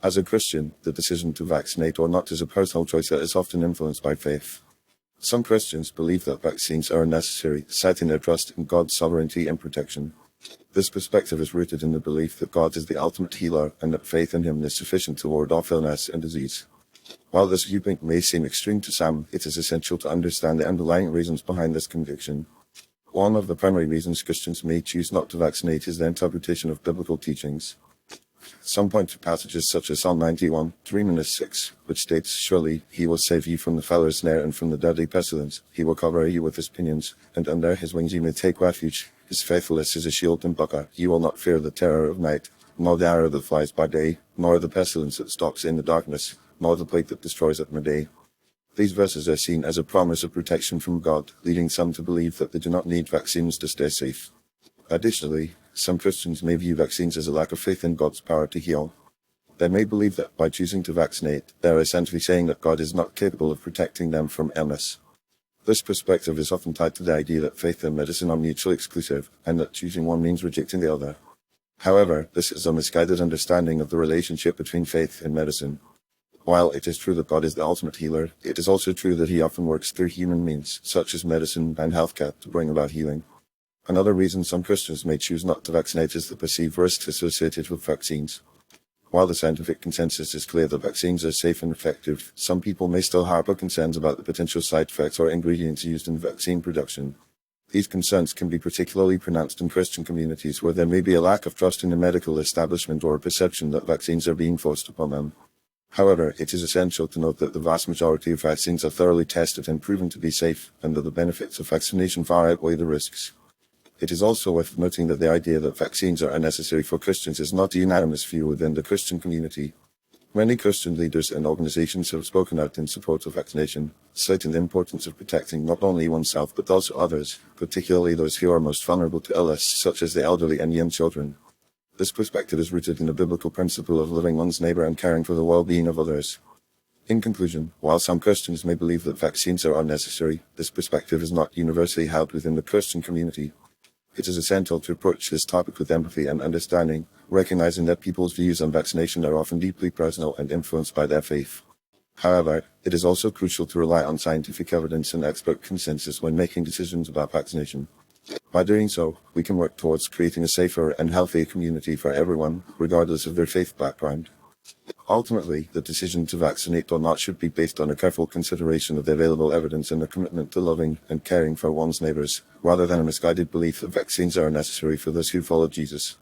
As a Christian, the decision to vaccinate or not is a personal choice that is often influenced by faith. Some Christians believe that vaccines are unnecessary, citing their trust in God's sovereignty and protection. This perspective is rooted in the belief that God is the ultimate healer and that faith in Him is sufficient to ward off illness and disease. While this viewpoint may seem extreme to some, it is essential to understand the underlying reasons behind this conviction. One of the primary reasons Christians may choose not to vaccinate is their interpretation of biblical teachings. Some point to passages such as Psalm 91, 3-6, which states, "Surely he will save you from the fowler's snare and from the deadly pestilence. He will cover you with his pinions, and under his wings you may take refuge. His faithfulness is a shield and buckler. You will not fear the terror of night, nor the arrow that flies by day, nor the pestilence that stalks in the darkness, nor the plague that destroys at midday." These verses are seen as a promise of protection from God, leading some to believe that they do not need vaccines to stay safe. Additionally, some Christians may view vaccines as a lack of faith in God's power to heal. They may believe that by choosing to vaccinate, they are essentially saying that God is not capable of protecting them from illness. This perspective is often tied to the idea that faith and medicine are mutually exclusive, and that choosing one means rejecting the other. However, this is a misguided understanding of the relationship between faith and medicine. While it is true that God is the ultimate healer, it is also true that He often works through human means, such as medicine and healthcare, to bring about healing. Another reason some Christians may choose not to vaccinate is the perceived risks associated with vaccines. While the scientific consensus is clear that vaccines are safe and effective, some people may still harbor concerns about the potential side effects or ingredients used in vaccine production. These concerns can be particularly pronounced in Christian communities where there may be a lack of trust in the medical establishment or a perception that vaccines are being forced upon them. However, it is essential to note that the vast majority of vaccines are thoroughly tested and proven to be safe, and that the benefits of vaccination far outweigh the risks. It is also worth noting that the idea that vaccines are unnecessary for Christians is not a unanimous view within the Christian community. Many Christian leaders and organizations have spoken out in support of vaccination, citing the importance of protecting not only oneself but also others, particularly those who are most vulnerable to illness, such as the elderly and young children. This perspective is rooted in the biblical principle of loving one's neighbor and caring for the well-being of others. In conclusion, while some Christians may believe that vaccines are unnecessary, this perspective is not universally held within the Christian community. It is essential to approach this topic with empathy and understanding, recognizing that people's views on vaccination are often deeply personal and influenced by their faith. However, it is also crucial to rely on scientific evidence and expert consensus when making decisions about vaccination. By doing so, we can work towards creating a safer and healthier community for everyone, regardless of their faith background. Ultimately, the decision to vaccinate or not should be based on a careful consideration of the available evidence and a commitment to loving and caring for one's neighbors, rather than a misguided belief that vaccines are necessary for those who follow Jesus.